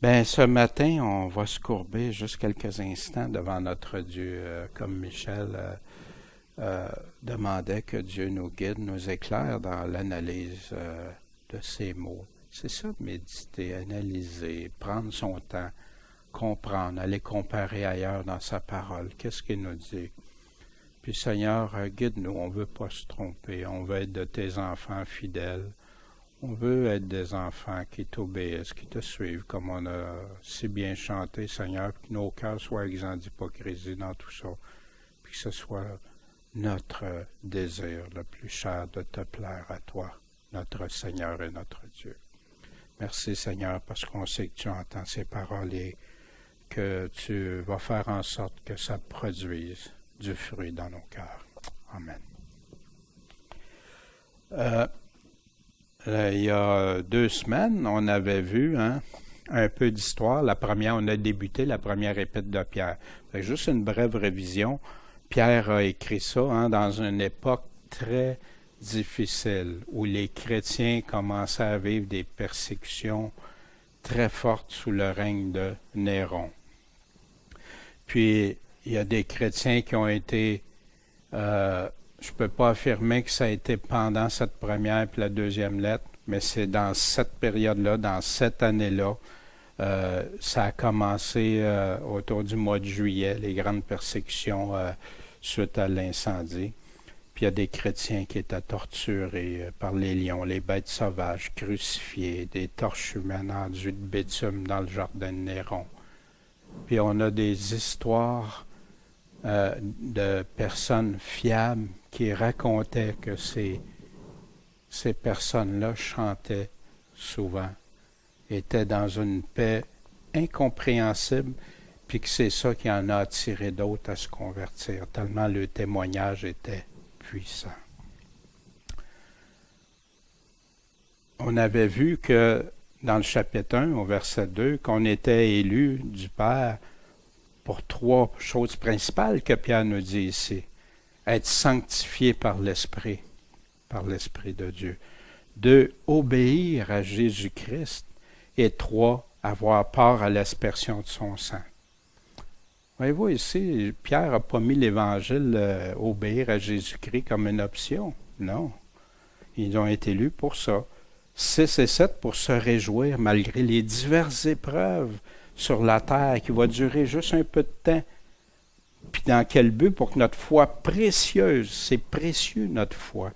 Ben, ce matin, on va se courber juste quelques instants devant notre Dieu, comme Michel demandait que Dieu nous guide, nous éclaire dans l'analyse de ces mots. C'est ça, méditer, analyser, prendre son temps, comprendre, aller comparer ailleurs dans sa parole. Qu'est-ce qu'il nous dit? Puis Seigneur, guide-nous, on ne veut pas se tromper, on veut être de tes enfants fidèles. On veut être des enfants qui t'obéissent, qui te suivent, comme on a si bien chanté, Seigneur, que nos cœurs soient exempts d'hypocrisie dans tout ça, puis que ce soit notre désir le plus cher de te plaire à toi, notre Seigneur et notre Dieu. Merci Seigneur, parce qu'on sait que tu entends ces paroles et que tu vas faire en sorte que ça produise du fruit dans nos cœurs. Amen. Il y a 2 semaines, on avait vu un peu d'histoire. On a débuté la première épître de Pierre. Juste une brève révision. Pierre a écrit ça dans une époque très difficile où les chrétiens commençaient à vivre des persécutions très fortes sous le règne de Néron. Puis, il y a des chrétiens qui ont été... je ne peux pas affirmer que ça a été pendant cette première et la deuxième lettre, mais c'est dans cette période-là, dans cette année-là, ça a commencé autour du mois de juillet, les grandes persécutions suite à l'incendie. Puis il y a des chrétiens qui étaient torturés par les lions, les bêtes sauvages, crucifiés, des torches humaines enduites de bitume dans le jardin de Néron. Puis on a des histoires de personnes fiables qui racontaient que ces personnes-là chantaient souvent, étaient dans une paix incompréhensible, puis que c'est ça qui en a attiré d'autres à se convertir, tellement le témoignage était puissant. On avait vu que dans le chapitre 1, au verset 2, qu'on était élus du Père pour 3 choses principales que Pierre nous dit ici. Être sanctifié par l'Esprit de Dieu. 2, obéir à Jésus-Christ. Et 3, avoir part à l'aspersion de son sang. Voyez-vous ici, Pierre n'a pas mis l'Évangile obéir à Jésus-Christ comme une option. Non. Ils ont été élus pour ça. 6 et 7 pour se réjouir malgré les diverses épreuves sur la terre qui va durer juste un peu de temps. Puis dans quel but? Pour que notre foi précieuse, c'est précieux notre foi,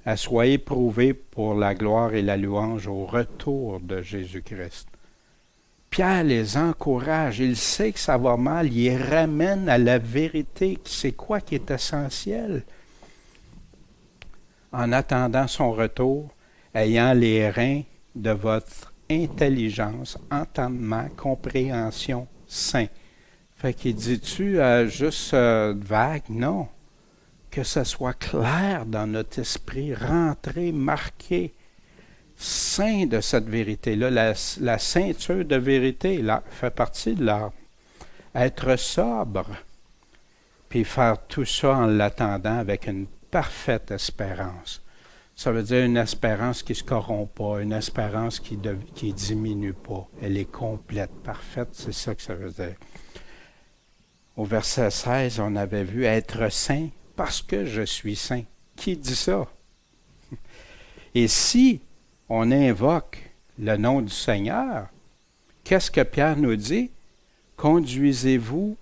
elle soit éprouvée pour la gloire et la louange au retour de Jésus-Christ. Pierre les encourage, il sait que ça va mal, il les ramène à la vérité. C'est quoi qui est essentiel? En attendant son retour, ayant les reins de votre intelligence, entendement, compréhension sain. Fait qu'il dit-tu juste vague? Non. Que ce soit clair dans notre esprit, rentré, marqué, saint de cette vérité-là. La ceinture de vérité fait partie de l'art. Être sobre, puis faire tout ça en l'attendant avec une parfaite espérance. Ça veut dire une espérance qui ne se corrompt pas, une espérance qui ne diminue pas. Elle est complète, parfaite, c'est ça que ça veut dire. Au verset 16, on avait vu être saint parce que je suis saint. Qui dit ça? Et si on invoque le nom du Seigneur, qu'est-ce que Pierre nous dit? Conduisez-vous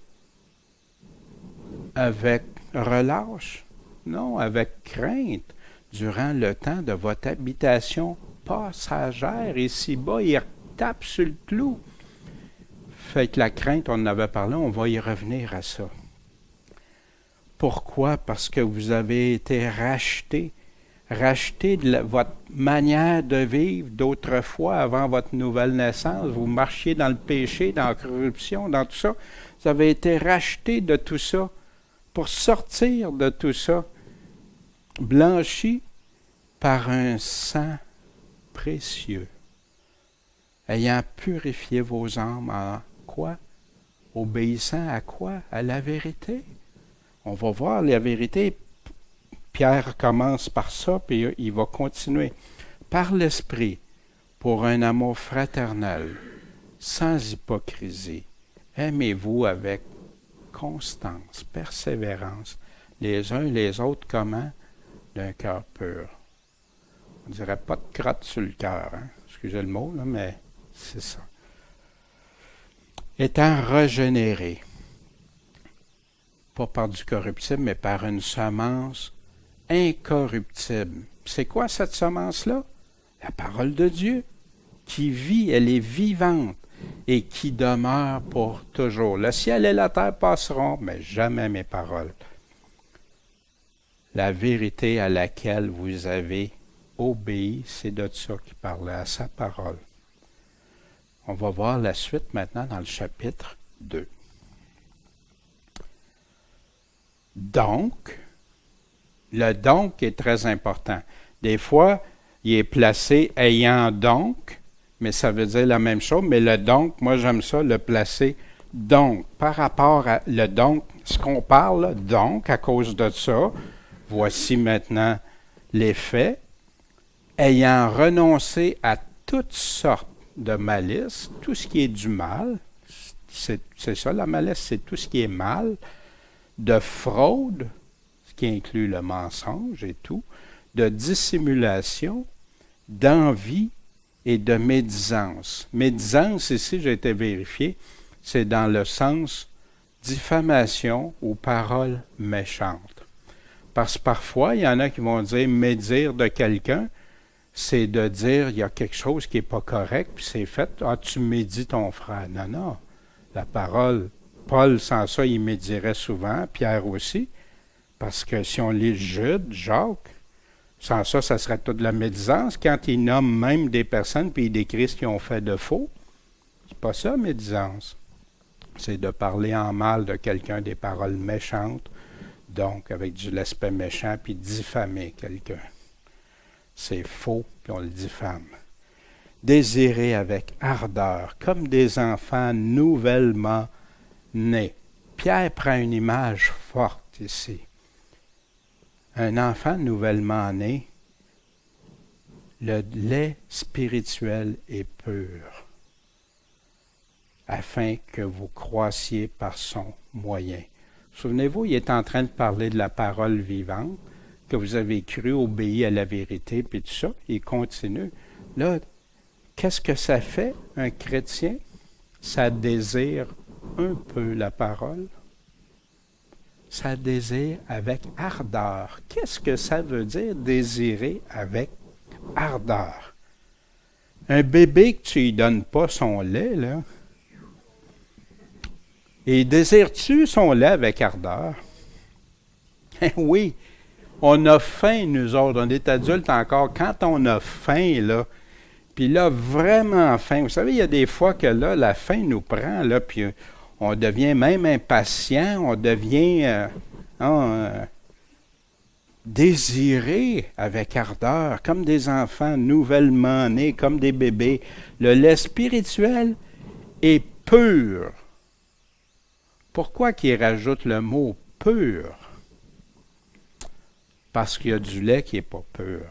avec relâche? Non, avec crainte. Durant le temps de votre habitation passagère, ici-bas, il tape sur le clou. Fait que la crainte, on en avait parlé, on va y revenir à ça. Pourquoi? Parce que vous avez été rachetés de votre manière de vivre d'autrefois, avant votre nouvelle naissance. Vous marchiez dans le péché, dans la corruption, dans tout ça. Vous avez été rachetés de tout ça pour sortir de tout ça. Blanchi par un sang précieux, ayant purifié vos âmes en quoi? Obéissant à quoi? À la vérité. On va voir la vérité. Pierre commence par ça, puis il va continuer. Par l'Esprit, pour un amour fraternel, sans hypocrisie. Aimez-vous avec constance, persévérance, les uns les autres comment? D'un cœur pur. On dirait pas de crotte sur le cœur, hein? Excusez le mot, là, mais c'est ça. Étant régénéré, pas par du corruptible, mais par une semence incorruptible. C'est quoi cette semence-là? La parole de Dieu, qui vit, elle est vivante et qui demeure pour toujours. Le ciel et la terre passeront, mais jamais mes paroles. La vérité à laquelle vous avez obéi, c'est de ça qu'il parlait, à sa parole. On va voir la suite maintenant dans le chapitre 2. Donc, le donc est très important. Des fois, il est placé ayant donc, mais ça veut dire la même chose, mais le donc, moi j'aime ça, le placer donc. Par rapport à le donc, ce qu'on parle, donc, à cause de ça, voici maintenant les faits. Ayant renoncé à toutes sortes de malice, tout ce qui est du mal, c'est ça la malice, c'est tout ce qui est mal, de fraude, ce qui inclut le mensonge et tout, de dissimulation, d'envie et de médisance. Médisance, ici, j'ai été vérifié, c'est dans le sens diffamation ou parole méchante. Parce que parfois, il y en a qui vont dire médire de quelqu'un, c'est de dire il y a quelque chose qui n'est pas correct, puis c'est fait, ah, tu médis ton frère. Non, non. La parole, Paul, sans ça, il médirait souvent, Pierre aussi, parce que si on lit Jude, Jacques, sans ça, ça serait toute la médisance. Quand il nomme même des personnes, puis il décrit ce qu'ils ont fait de faux, c'est pas ça, médisance. C'est de parler en mal de quelqu'un, des paroles méchantes, donc avec de l'aspect méchant, puis diffamer quelqu'un. C'est faux, puis on le diffame. Désirer avec ardeur, comme des enfants nouvellement nés. Pierre prend une image forte ici. Un enfant nouvellement né, le lait spirituel est pur, afin que vous croissiez par son moyen. Souvenez-vous, il est en train de parler de la parole vivante, que vous avez cru, obéi à la vérité, puis tout ça. Il continue. Là, qu'est-ce que ça fait, un chrétien? Ça désire un peu la parole. Ça désire avec ardeur. Qu'est-ce que ça veut dire, désirer avec ardeur? Un bébé que tu lui donnes pas son lait, là, et désires-tu son lait avec ardeur? Oui, on a faim, nous autres. On est adultes encore. Quand on a faim, là, puis là, vraiment faim. Vous savez, il y a des fois que là, la faim nous prend, là, puis on devient même impatient, on devient désiré avec ardeur, comme des enfants nouvellement nés, comme des bébés. Le lait spirituel est pur. Pourquoi qu'il rajoute le mot pur? Parce qu'il y a du lait qui n'est pas pur.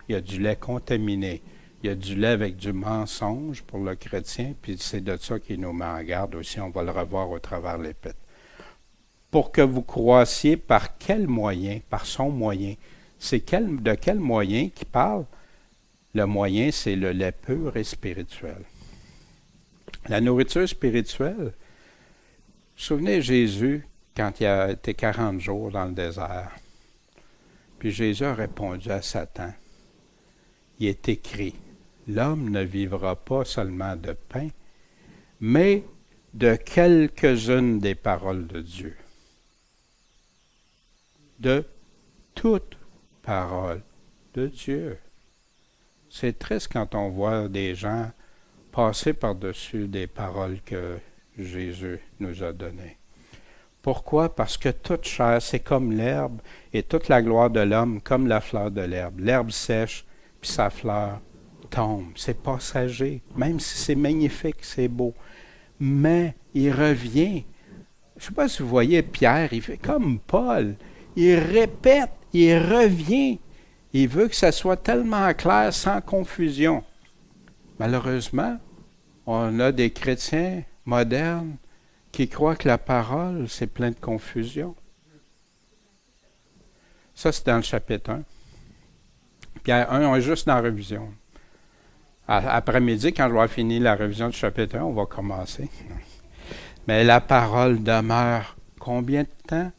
Il y a du lait contaminé. Il y a du lait avec du mensonge pour le chrétien, puis c'est de ça qu'il nous met en garde aussi. On va le revoir au travers de l'Épître. Pour que vous croissiez par quel moyen? Par son moyen. C'est de quel moyen qu'il parle? Le moyen, c'est le lait pur et spirituel. La nourriture spirituelle, vous vous souvenez Jésus, quand il a été 40 jours dans le désert, puis Jésus a répondu à Satan, il est écrit, l'homme ne vivra pas seulement de pain, mais de quelques-unes des paroles de Dieu. De toute parole de Dieu. C'est triste quand on voit des gens passer par-dessus des paroles que Jésus nous a données. Pourquoi? Parce que toute chair, c'est comme l'herbe, et toute la gloire de l'homme comme la fleur de l'herbe. L'herbe sèche, puis sa fleur tombe. C'est passager, même si c'est magnifique, c'est beau. Mais il revient. Je ne sais pas si vous voyez Pierre, il fait comme Paul. Il répète, il revient. Il veut que ça soit tellement clair, sans confusion. Malheureusement, On a des chrétiens modernes qui croient que la parole, c'est plein de confusion. Ça, c'est dans le chapitre 1. Pierre 1, on est juste dans la révision. Après-midi, quand je vais avoir fini la révision du chapitre 1, on va commencer. Mais la parole demeure combien de temps?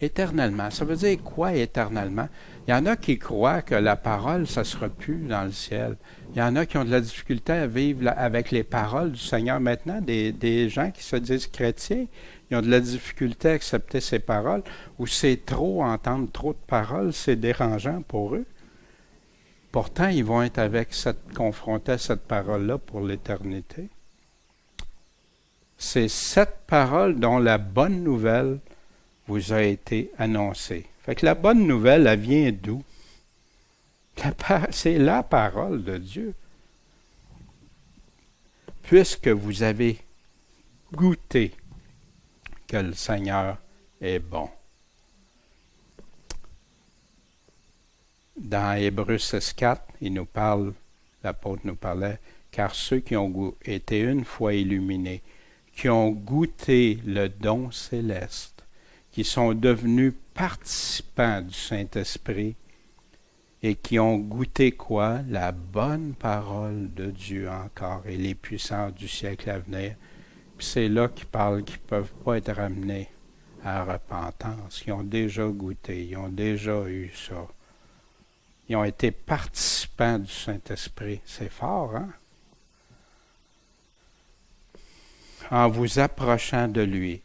Éternellement. Ça veut dire quoi éternellement? Il y en a qui croient que la parole, ça ne sera plus dans le ciel. Il y en a qui ont de la difficulté à vivre avec les paroles du Seigneur maintenant. Des gens qui se disent chrétiens, ils ont de la difficulté à accepter ces paroles, ou c'est trop, entendre trop de paroles, c'est dérangeant pour eux. Pourtant, ils vont être confrontés à cette parole-là pour l'éternité. C'est cette parole dont la bonne nouvelle vous a été annoncée. Fait que la bonne nouvelle, elle vient d'où? C'est la parole de Dieu. Puisque vous avez goûté que le Seigneur est bon. Dans Hébreux 6.4, l'apôtre nous parlait, car ceux qui ont été une fois illuminés, qui ont goûté le don céleste, qui sont devenus participants du Saint-Esprit et qui ont goûté quoi? La bonne parole de Dieu encore et les puissances du siècle à venir. Puis c'est là qu'ils parlent qu'ils ne peuvent pas être ramenés à la repentance. Ils ont déjà goûté, ils ont déjà eu ça. Ils ont été participants du Saint-Esprit. C'est fort, hein? En vous approchant de lui,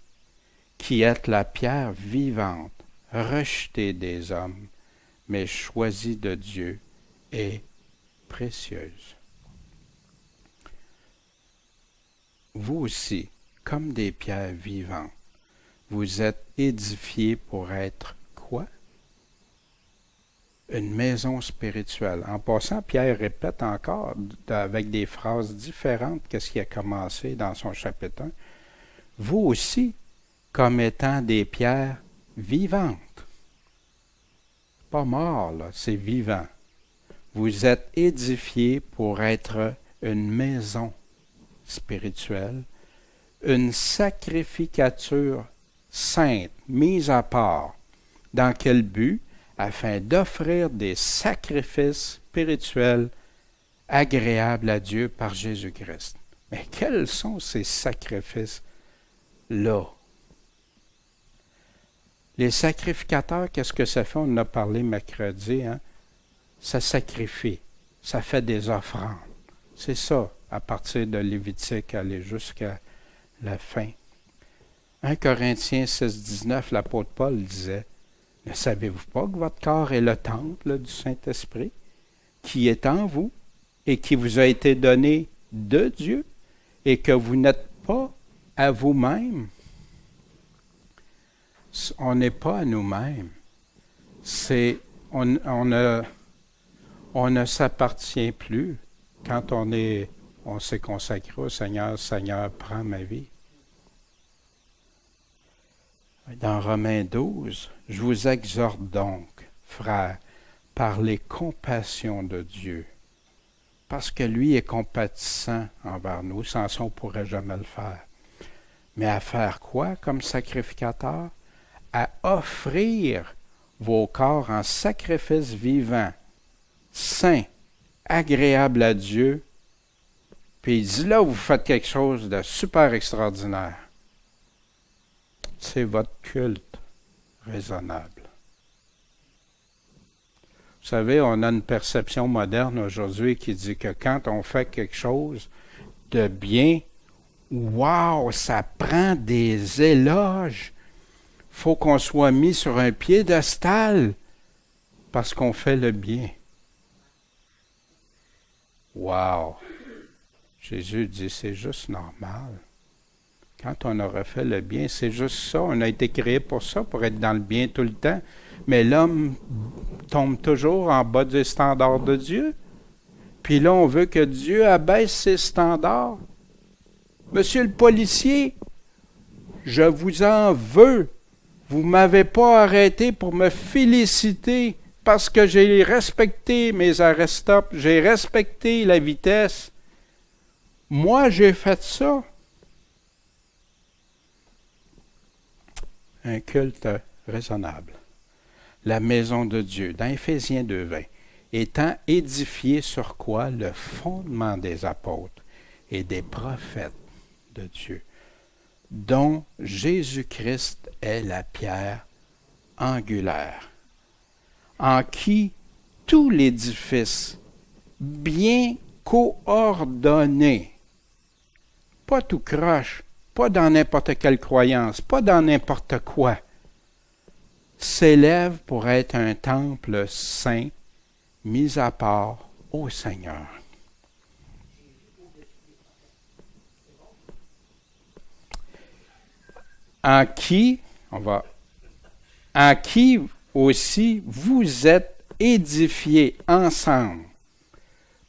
qui êtes la pierre vivante, rejetée des hommes, mais choisie de Dieu et précieuse. Vous aussi, comme des pierres vivantes, vous êtes édifiés pour être quoi? Une maison spirituelle. En passant, Pierre répète encore, avec des phrases différentes, qu'est-ce qui a commencé dans son chapitre 1. Vous aussi, comme étant des pierres vivantes. Pas morts, là, c'est vivant. Vous êtes édifiés pour être une maison spirituelle, une sacrificature sainte, mise à part. Dans quel but? Afin d'offrir des sacrifices spirituels agréables à Dieu par Jésus-Christ. Mais quels sont ces sacrifices-là? Les sacrificateurs, qu'est-ce que ça fait? On en a parlé mercredi, hein? Ça sacrifie, ça fait des offrandes. C'est ça, à partir de Lévitique, aller jusqu'à la fin. 1 Corinthiens 6.19, l'apôtre Paul disait, ne savez-vous pas que votre corps est le temple du Saint-Esprit, qui est en vous et qui vous a été donné de Dieu, et que vous n'êtes pas à vous-même? On n'est pas à nous-mêmes. On ne s'appartient plus quand on s'est consacré au Seigneur. Seigneur, prends ma vie. Dans Romains 12, je vous exhorte donc, frères, par les compassions de Dieu, parce que lui est compatissant envers nous, sans ça on ne pourrait jamais le faire. Mais à faire quoi comme sacrificateur? À offrir vos corps en sacrifice vivant, saint, agréable à Dieu. Puis il dit là, vous faites quelque chose de super extraordinaire. C'est votre culte raisonnable. Vous savez, on a une perception moderne aujourd'hui qui dit que quand on fait quelque chose de bien, wow, ça prend des éloges. Il faut qu'on soit mis sur un piédestal parce qu'on fait le bien. Wow! Jésus dit, c'est juste normal. Quand on aura fait le bien, c'est juste ça. On a été créé pour ça, pour être dans le bien tout le temps. Mais l'homme tombe toujours en bas des standards de Dieu. Puis là, on veut que Dieu abaisse ses standards. Monsieur le policier, je vous en veux. Vous ne m'avez pas arrêté pour me féliciter parce que j'ai respecté mes arrêts stop, j'ai respecté la vitesse. Moi, j'ai fait ça. Un culte raisonnable. La maison de Dieu, dans Éphésiens 2:20, étant édifiée sur quoi? Le fondement des apôtres et des prophètes de Dieu, dont Jésus-Christ est la pierre angulaire, en qui tout l'édifice, bien coordonné, pas tout croche, pas dans n'importe quelle croyance, pas dans n'importe quoi, s'élève pour être un temple saint, mis à part au Seigneur. En qui aussi vous êtes édifiés ensemble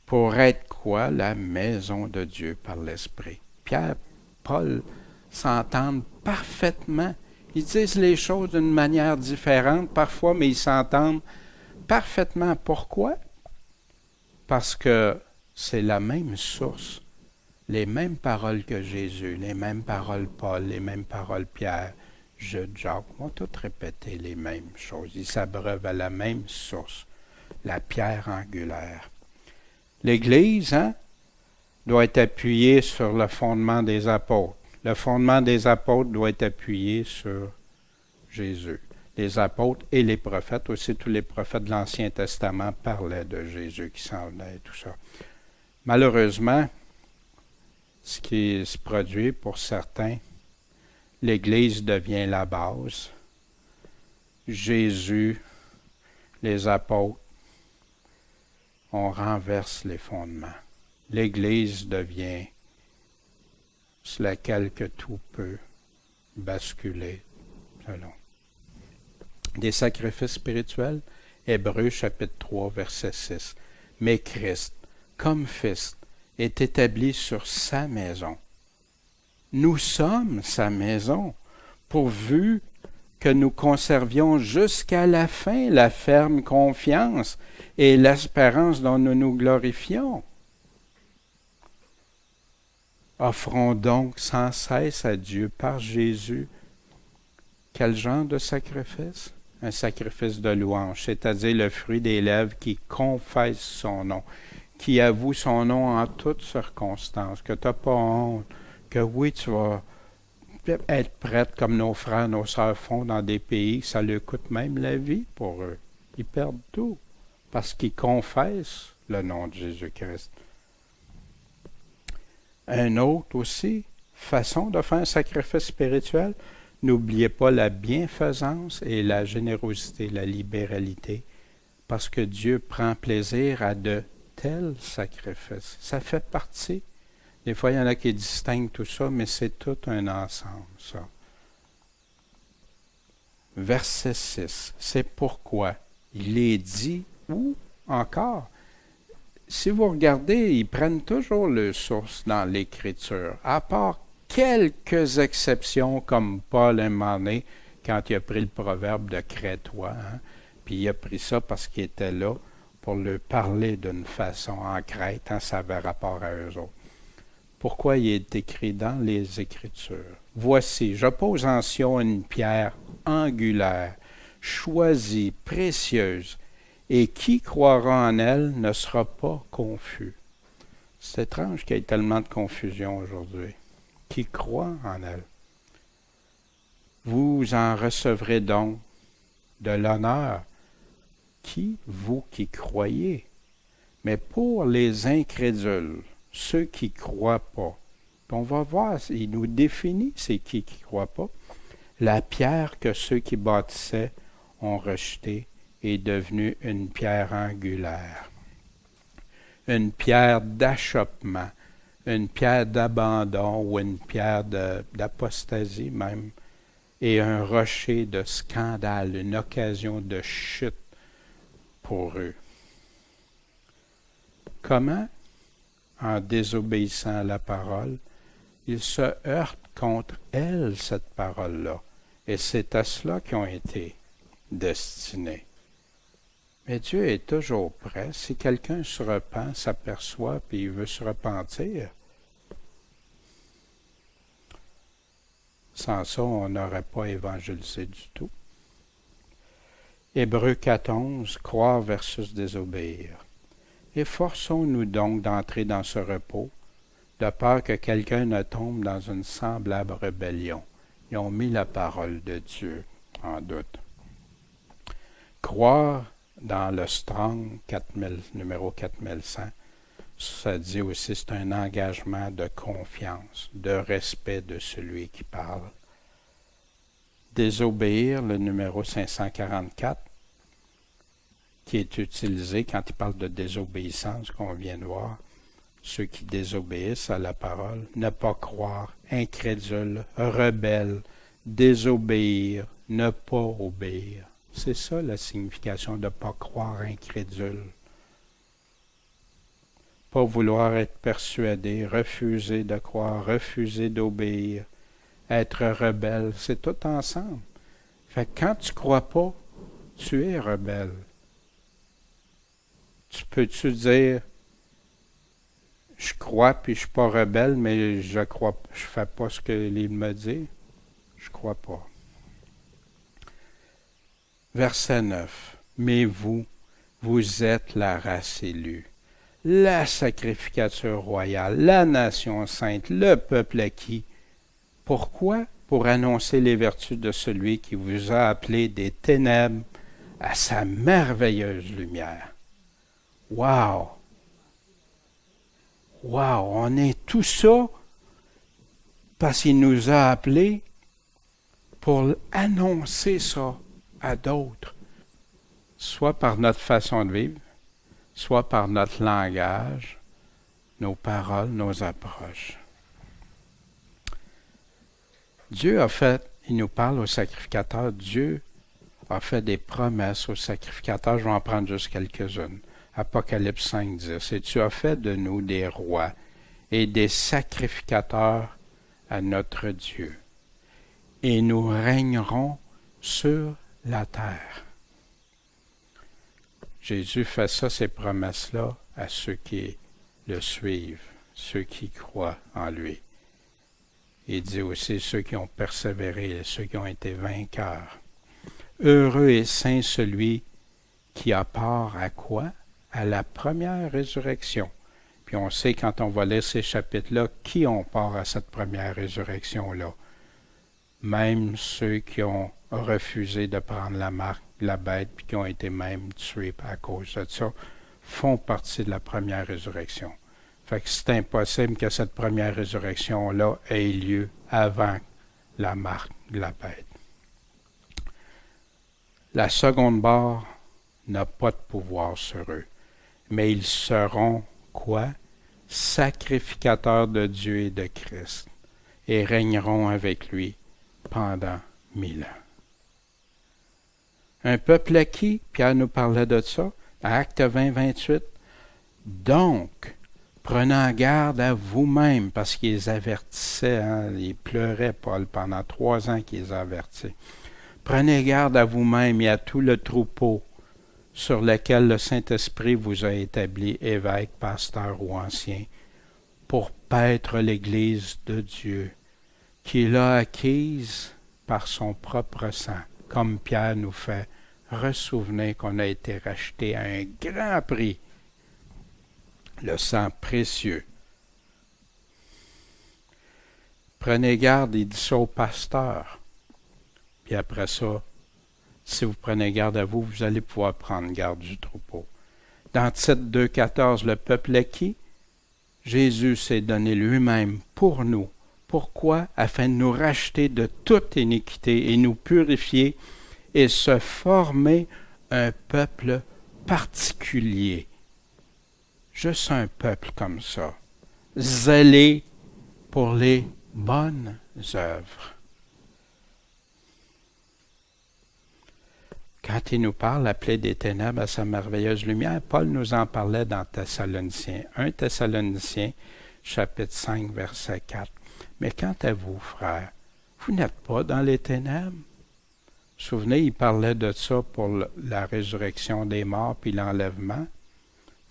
pour être quoi? La maison de Dieu par l'Esprit. Pierre, Paul s'entendent parfaitement. Ils disent les choses d'une manière différente parfois, mais ils s'entendent parfaitement. Pourquoi? Parce que c'est la même source. Les mêmes paroles que Jésus, les mêmes paroles Paul, les mêmes paroles Pierre, Jude, Jacques, vont toutes répéter les mêmes choses. Ils s'abreuvent à la même source, la pierre angulaire. L'Église, doit être appuyée sur le fondement des apôtres. Le fondement des apôtres doit être appuyé sur Jésus. Les apôtres et les prophètes, aussi tous les prophètes de l'Ancien Testament parlaient de Jésus qui s'en venait et tout ça. Malheureusement, ce qui se produit pour certains, l'Église devient la base. Jésus, les apôtres, on renverse les fondements. L'Église devient sur laquelle que tout peut basculer selon. Des sacrifices spirituels, Hébreux chapitre 3, verset 6. Mais Christ, comme Fils, est établi sur sa maison. Nous sommes sa maison, pourvu que nous conservions jusqu'à la fin la ferme confiance et l'espérance dont nous nous glorifions. Offrons donc sans cesse à Dieu par Jésus quel genre de sacrifice? Un sacrifice de louange, c'est-à-dire le fruit des lèvres qui confesse son nom, qui avoue son nom en toutes circonstances, que tu n'as pas honte, que oui, tu vas être prête comme nos frères, nos sœurs font dans des pays, ça leur coûte même la vie pour eux. Ils perdent tout parce qu'ils confessent le nom de Jésus-Christ. Un autre aussi, façon de faire un sacrifice spirituel, n'oubliez pas la bienfaisance et la générosité, la libéralité, parce que Dieu prend plaisir à de tels sacrifices. Ça fait partie. Des fois, il y en a qui distinguent tout ça, mais c'est tout un ensemble, ça. Verset 6, c'est pourquoi il est dit, ou encore, si vous regardez, ils prennent toujours leur source dans l'Écriture, à part quelques exceptions, comme Paul un moment donné, quand il a pris le proverbe de Crétois, puis il a pris ça parce qu'il était là pour leur parler d'une façon en Crète, ça avait rapport à eux autres. Pourquoi il est écrit dans les Écritures? Voici, je pose en Sion une pierre angulaire, choisie, précieuse, et qui croira en elle ne sera pas confus. C'est étrange qu'il y ait tellement de confusion aujourd'hui. Qui croit en elle? Vous en recevrez donc de l'honneur. Qui? Vous qui croyez. Mais pour les incrédules, ceux qui ne croient pas, on va voir, il nous définit c'est qui ne croit pas. La pierre que ceux qui bâtissaient ont rejetée est devenue une pierre angulaire, une pierre d'achoppement, une pierre d'abandon ou une pierre d'apostasie même, et un rocher de scandale, une occasion de chute pour eux. Comment? En désobéissant à la parole, ils se heurtent contre elle, cette parole-là. Et c'est à cela qu'ils ont été destinés. Mais Dieu est toujours prêt. Si quelqu'un se repent, s'aperçoit, puis il veut se repentir, Sans ça, on n'aurait pas évangélisé du tout. Hébreux 14, croire versus désobéir. Efforçons-nous donc d'entrer dans ce repos, de peur que quelqu'un ne tombe dans une semblable rébellion. Ils ont mis la parole de Dieu en doute. Croire dans le Strong 4000, numéro 4100, ça dit aussi c'est un engagement de confiance, de respect de celui qui parle. Désobéir, le numéro 544, qui est utilisé quand il parle de désobéissance, qu'on vient de voir, ceux qui désobéissent à la parole, ne pas croire, incrédule, rebelle, désobéir, ne pas obéir. C'est ça la signification de ne pas croire, incrédule. Pas vouloir être persuadé, refuser de croire, refuser d'obéir, être rebelle, c'est tout ensemble. Fait que quand tu ne crois pas, tu es rebelle. Peux-tu dire je crois puis je suis pas rebelle, mais je fais pas ce que l'Il me dit? Je crois pas. Verset 9. Mais vous êtes la race élue, la sacrificature royale, la nation sainte, le peuple acquis. Pourquoi? Pour annoncer les vertus de celui qui vous a appelé des ténèbres à sa merveilleuse lumière. Wow! Wow! On est tout ça parce qu'il nous a appelés pour annoncer ça à d'autres, soit par notre façon de vivre, soit par notre langage, nos paroles, nos approches. Dieu a fait, il nous parle au sacrificateur, Dieu a fait des promesses au sacrificateur, je vais en prendre juste quelques-unes. Apocalypse 5, 10. Et tu as fait de nous des rois et des sacrificateurs à notre Dieu. Et nous régnerons sur la terre. Jésus fait ça, ces promesses-là, à ceux qui le suivent, ceux qui croient en lui. Il dit aussi ceux qui ont persévéré, ceux qui ont été vainqueurs. Heureux et saint celui qui a part à quoi? À la première résurrection. Puis on sait quand on va lire ces chapitres-là, qui ont part à cette première résurrection-là. Même ceux qui ont refusé de prendre la marque de la bête, puis qui ont été même tués à cause de ça, font partie de la première résurrection. Fait que c'est impossible que cette première résurrection-là ait lieu avant la marque de la bête. La seconde barre n'a pas de pouvoir sur eux, mais ils seront, quoi? Sacrificateurs de Dieu et de Christ, et régneront avec lui pendant 1000 ans. Un peuple acquis, Pierre nous parlait de ça, à Acte 20, 28. Donc, prenant garde à vous-même, parce qu'ils les avertissaient, ils pleuraient, Paul, pendant 3 ans qu'ils les avertissaient. Prenez garde à vous-même et à tout le troupeau sur lequel le Saint-Esprit vous a établi évêque, pasteur ou ancien, pour paître l'Église de Dieu, qu'il a acquise par son propre sang, comme Pierre nous fait ressouvenir qu'on a été racheté à un grand prix, le sang précieux. Prenez garde, il dit ça au pasteur. Puis après ça, si vous prenez garde à vous, vous allez pouvoir prendre garde du troupeau. Dans Tite 2,14, le peuple acquis, Jésus s'est donné lui-même pour nous. Pourquoi? Afin de nous racheter de toute iniquité et nous purifier et se former un peuple particulier. Juste un peuple comme ça, zélé pour les bonnes œuvres. Quand il nous parle, appelé des ténèbres à sa merveilleuse lumière, Paul nous en parlait dans Thessaloniciens. 1 Thessaloniciens, chapitre 5, verset 4. Mais quant à vous, frères, vous n'êtes pas dans les ténèbres. Vous vous souvenez, il parlait de ça pour la résurrection des morts puis l'enlèvement.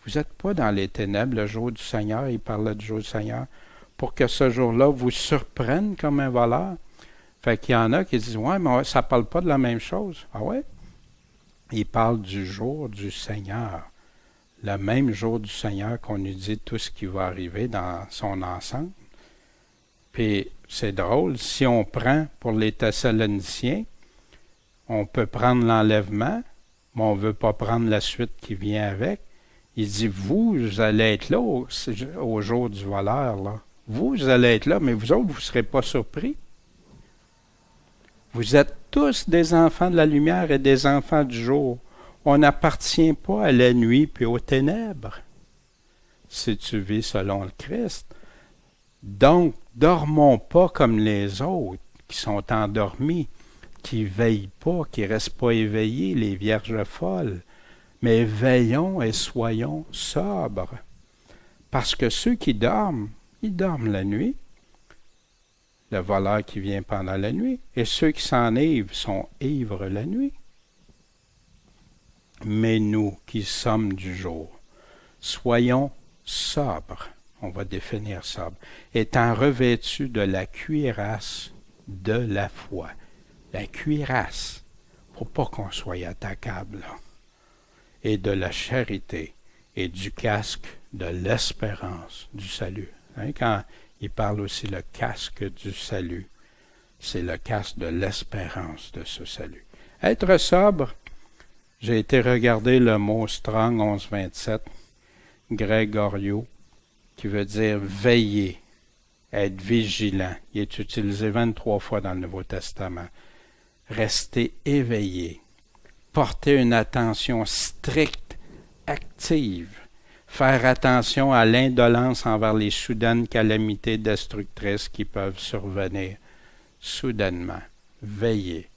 Vous n'êtes pas dans les ténèbres le jour du Seigneur, il parlait du jour du Seigneur, pour que ce jour-là vous surprenne comme un voleur. Fait qu'il y en a qui disent, ouais, mais ça ne parle pas de la même chose. Ah ouais? Il parle du jour du Seigneur. Le même jour du Seigneur qu'on nous dit tout ce qui va arriver dans son ensemble. Puis c'est drôle, si on prend pour les Thessaloniciens, on peut prendre l'enlèvement, mais on ne veut pas prendre la suite qui vient avec. Il dit, vous allez être là au jour du voleur. Là. Vous allez être là, mais vous autres, vous ne serez pas surpris. Vous êtes tous des enfants de la lumière et des enfants du jour. On n'appartient pas à la nuit puis aux ténèbres, si tu vis selon le Christ. Donc, dormons pas comme les autres qui sont endormis, qui ne veillent pas, qui ne restent pas éveillés, les vierges folles. Mais veillons et soyons sobres. Parce que ceux qui dorment, ils dorment la nuit. Le voleur qui vient pendant la nuit. Et ceux qui s'enivrent sont ivres la nuit. Mais nous qui sommes du jour, soyons sobres. On va définir sobre. Étant revêtus de la cuirasse de la foi. La cuirasse. Pour pas qu'on soit attaquable, là. Et de la charité et du casque de l'espérance du salut. Hein, quand il parle aussi le casque du salut, c'est le casque de l'espérance de ce salut. Être sobre, j'ai été regarder le mot Strong 1127, Grégorio, qui veut dire veiller, être vigilant. Il est utilisé 23 fois dans le Nouveau Testament. Rester éveillé. Porter une attention stricte, active, faire attention à l'indolence envers les soudaines calamités destructrices qui peuvent survenir soudainement. Veiller.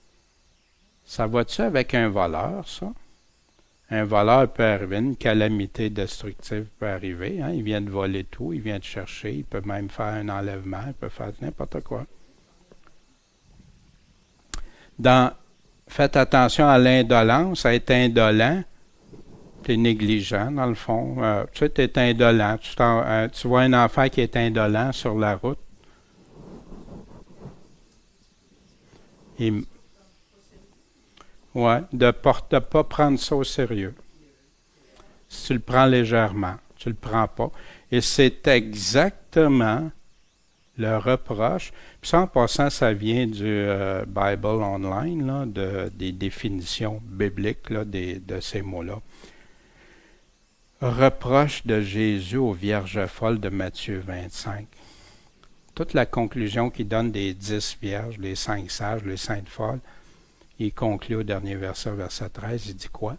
Ça va-tu avec un voleur, ça? Un voleur peut arriver, une calamité destructive peut arriver. Hein? Il vient de voler tout, il vient de chercher, il peut même faire un enlèvement, il peut faire n'importe quoi. Faites attention à l'indolence, à être indolent. Tu es négligent, dans le fond. Tu sais, tu es indolent. Tu vois un enfant qui est indolent sur la route. Ouais, de ne pas prendre ça au sérieux. Si tu le prends légèrement, tu ne le prends pas. Et c'est exactement le reproche. Puis ça, en passant, ça vient du Bible Online, là, des définitions bibliques là, de ces mots-là. Reproche de Jésus aux vierges folles de Matthieu 25. Toute la conclusion qu'il donne des 10 vierges, les 5 sages, les 5 folles, il conclut au dernier verset 13, il dit quoi?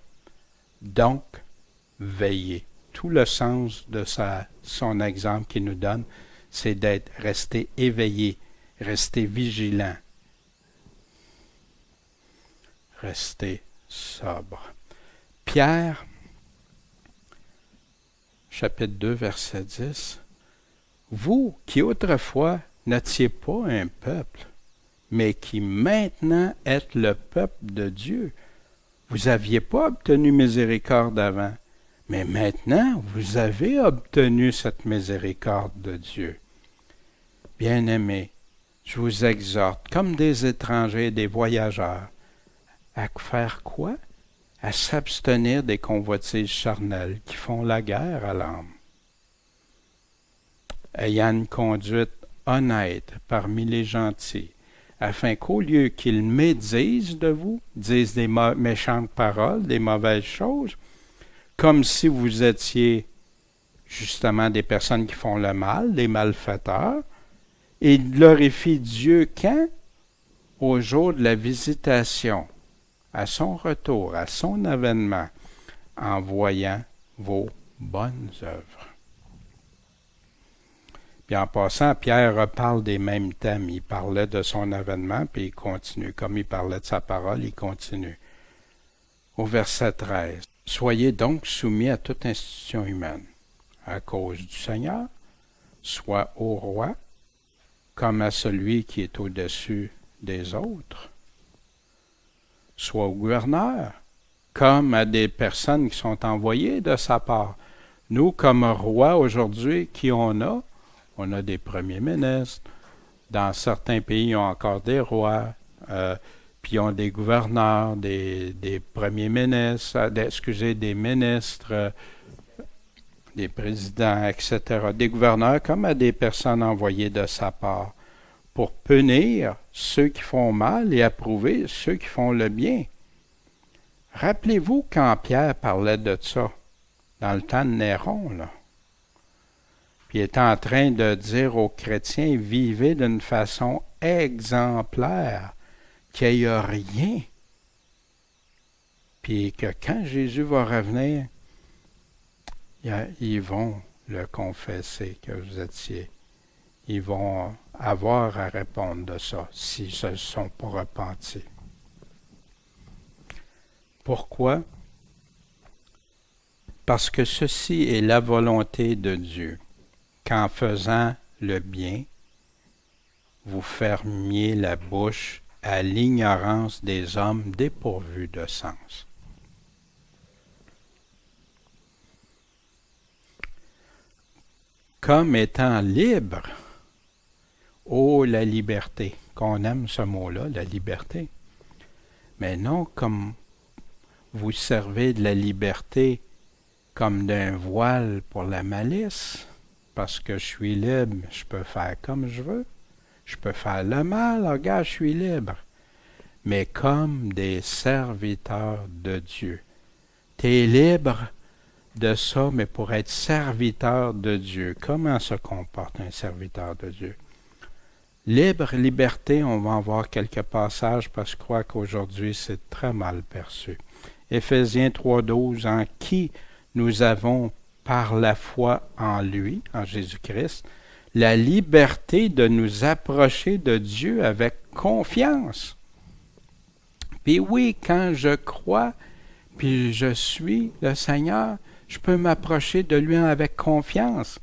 Donc, veillez. Tout le sens de son exemple qu'il nous donne, c'est d'être resté éveillé, resté vigilant, resté sobre. Pierre, chapitre 2, verset 10. Vous qui autrefois n'étiez pas un peuple, mais qui maintenant êtes le peuple de Dieu, vous n'aviez pas obtenu miséricorde avant, mais maintenant vous avez obtenu cette miséricorde de Dieu. Bien-aimés, je vous exhorte, comme des étrangers et des voyageurs, à faire quoi? À s'abstenir des convoitises charnelles qui font la guerre à l'âme. Ayant une conduite honnête parmi les gentils, afin qu'au lieu qu'ils médisent de vous, disent des méchantes paroles, des mauvaises choses, comme si vous étiez justement des personnes qui font le mal, des malfaiteurs, et glorifie Dieu quand? Au jour de la visitation, à son retour, à son avènement, en voyant vos bonnes œuvres. Puis en passant, Pierre reparle des mêmes thèmes. Il parlait de son avènement, puis il continue. Comme il parlait de sa parole, il continue. Au verset 13. Soyez donc soumis à toute institution humaine, à cause du Seigneur, soit au roi, comme à celui qui est au-dessus des autres, soit au gouverneur, comme à des personnes qui sont envoyées de sa part. Nous, comme roi aujourd'hui, qui on a des premiers ministres, Dans certains pays, ils ont encore des rois, puis ils ont des gouverneurs, des premiers ministres, des ministres, des présidents, etc., des gouverneurs comme à des personnes envoyées de sa part pour punir ceux qui font mal et approuver ceux qui font le bien. Rappelez-vous quand Pierre parlait de ça, dans le temps de Néron, là. Puis il était en train de dire aux chrétiens, vivez d'une façon exemplaire, qu'il n'y a rien. Puis que quand Jésus va revenir, ils vont le confesser que vous étiez. Ils vont avoir à répondre de ça s'ils ne se sont pas repentis. Pourquoi? Parce que ceci est la volonté de Dieu, qu'en faisant le bien, vous fermiez la bouche à l'ignorance des hommes dépourvus de sens. Comme étant libre, oh la liberté, qu'on aime ce mot-là, la liberté, mais non comme vous servez de la liberté comme d'un voile pour la malice, parce que je suis libre, je peux faire comme je veux, je peux faire le mal, regarde, je suis libre, mais comme des serviteurs de Dieu. Tu es libre de ça, mais pour être serviteur de Dieu. Comment se comporte un serviteur de Dieu? Libre, liberté, on va en voir quelques passages parce que je crois qu'aujourd'hui c'est très mal perçu. Éphésiens 3,12, en qui nous avons par la foi en lui, en Jésus-Christ, la liberté de nous approcher de Dieu avec confiance. Puis oui, quand je crois, puis je suis le Seigneur, je peux m'approcher de lui avec confiance.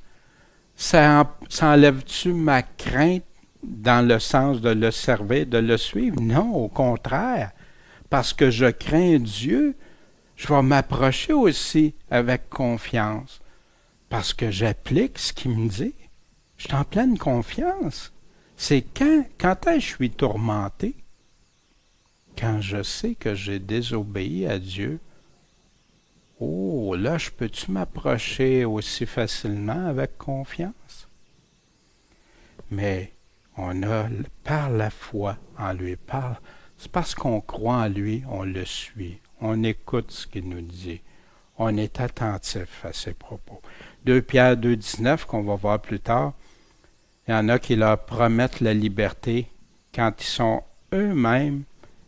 Ça enlève-tu ma crainte dans le sens de le servir, de le suivre? Non, au contraire. Parce que je crains Dieu, je vais m'approcher aussi avec confiance. Parce que j'applique ce qu'il me dit. Je suis en pleine confiance. C'est quand est-ce que je suis tourmenté? Quand je sais que j'ai désobéi à Dieu. Oh, là, peux-tu m'approcher aussi facilement avec confiance? Mais on a, par la foi en lui, c'est parce qu'on croit en lui, on le suit, on écoute ce qu'il nous dit, on est attentif à ses propos. 2 Pierre 2,19, qu'on va voir plus tard, il y en a qui leur promettent la liberté quand ils sont eux-mêmes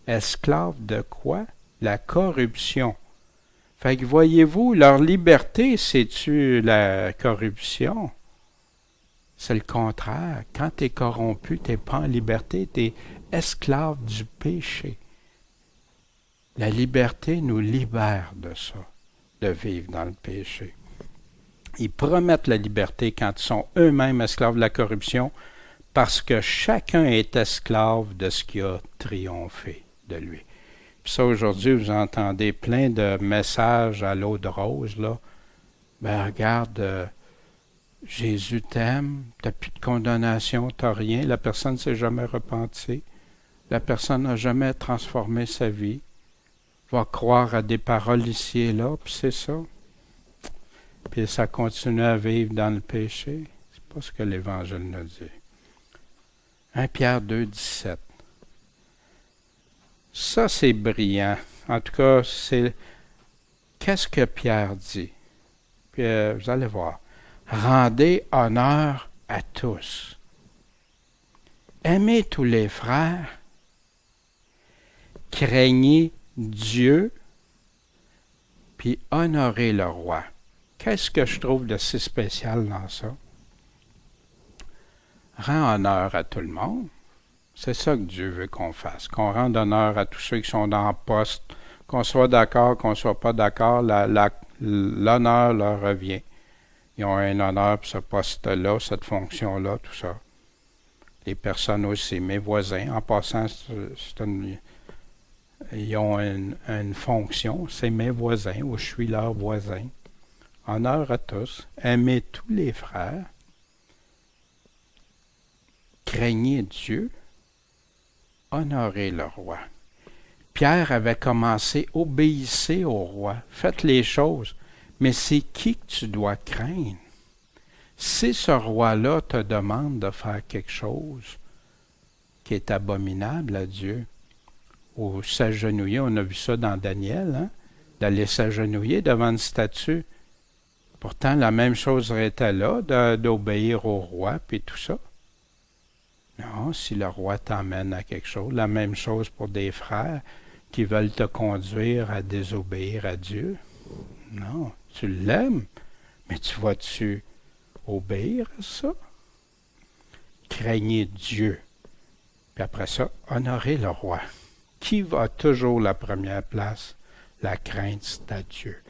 esclaves de quoi? La corruption. Fait que voyez-vous, leur liberté, c'est-tu la corruption? C'est le contraire. Quand tu es corrompu, tu n'es pas en liberté, tu es esclave du péché. La liberté nous libère de ça, de vivre dans le péché. Ils promettent la liberté quand ils sont eux-mêmes esclaves de la corruption, parce que chacun est esclave de ce qui a triomphé de lui. Puis ça, aujourd'hui, vous entendez plein de messages à l'eau de rose, là. Ben, regarde, Jésus t'aime, t'as plus de condamnation, t'as rien, la personne ne s'est jamais repentie, la personne n'a jamais transformé sa vie, va croire à des paroles ici et là, puis c'est ça. Puis ça continue à vivre dans le péché. C'est pas ce que l'Évangile nous dit. 1 Pierre 2,17. Ça, c'est brillant. En tout cas, c'est... Qu'est-ce que Pierre dit? Puis vous allez voir. Rendez honneur à tous. Aimez tous les frères. Craignez Dieu. Puis honorez le roi. Qu'est-ce que je trouve de si spécial dans ça? Rends honneur à tout le monde. C'est ça que Dieu veut qu'on fasse, qu'on rende honneur à tous ceux qui sont dans le poste, qu'on soit d'accord, qu'on ne soit pas d'accord, l'honneur leur revient. Ils ont un honneur pour ce poste-là, cette fonction-là, tout ça. Les personnes aussi, mes voisins, en passant, ils ont une fonction, c'est mes voisins, ou je suis leur voisin. Honneur à tous, aimez tous les frères, craignez Dieu, honorez le roi. Pierre avait commencé, obéissez au roi, faites les choses, mais c'est qui que tu dois craindre? Si ce roi-là te demande de faire quelque chose qui est abominable à Dieu, ou s'agenouiller, on a vu ça dans Daniel, hein, d'aller s'agenouiller devant une statue. Pourtant, la même chose était là, d'obéir au roi, puis tout ça. Non, si le roi t'emmène à quelque chose, la même chose pour des frères qui veulent te conduire à désobéir à Dieu. Non, tu l'aimes, mais tu vas-tu obéir à ça? Craignez Dieu. Puis après ça, honorez le roi. Qui va toujours la première place? La crainte, c'est à Dieu.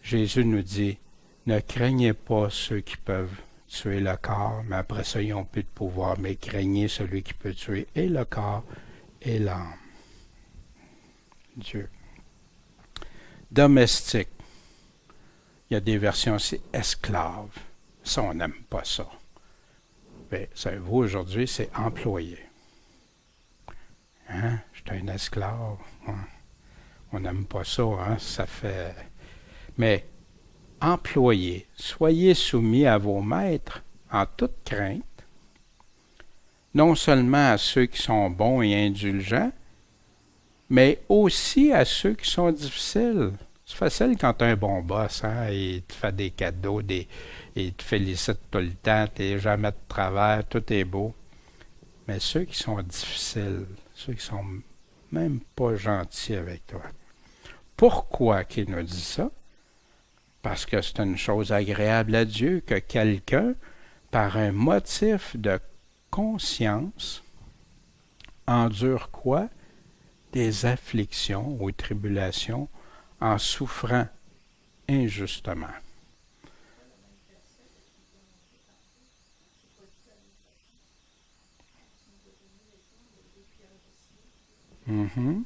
Jésus nous dit, ne craignez pas ceux qui peuvent tuer le corps, mais après ça, ils n'ont plus de pouvoir, mais craignez celui qui peut tuer et le corps et l'âme. Dieu. Domestique. Il y a des versions aussi esclaves. Ça, on n'aime pas ça. Mais savez-vous, aujourd'hui, c'est employé. Hein? Je suis un esclave. On n'aime pas ça, hein? Ça fait... Mais employés, soyez soumis à vos maîtres en toute crainte, non seulement à ceux qui sont bons et indulgents, mais aussi à ceux qui sont difficiles. C'est facile quand tu as un bon boss, hein? Il te fait des cadeaux, il te félicite tout le temps, tu n'es jamais de travers, tout est beau. Mais ceux qui sont difficiles, ceux qui sont même pas gentils avec toi. Pourquoi qu'il nous dit ça? Parce que c'est une chose agréable à Dieu que quelqu'un, par un motif de conscience, endure quoi? Des afflictions ou tribulations en souffrant injustement. Mm-hmm.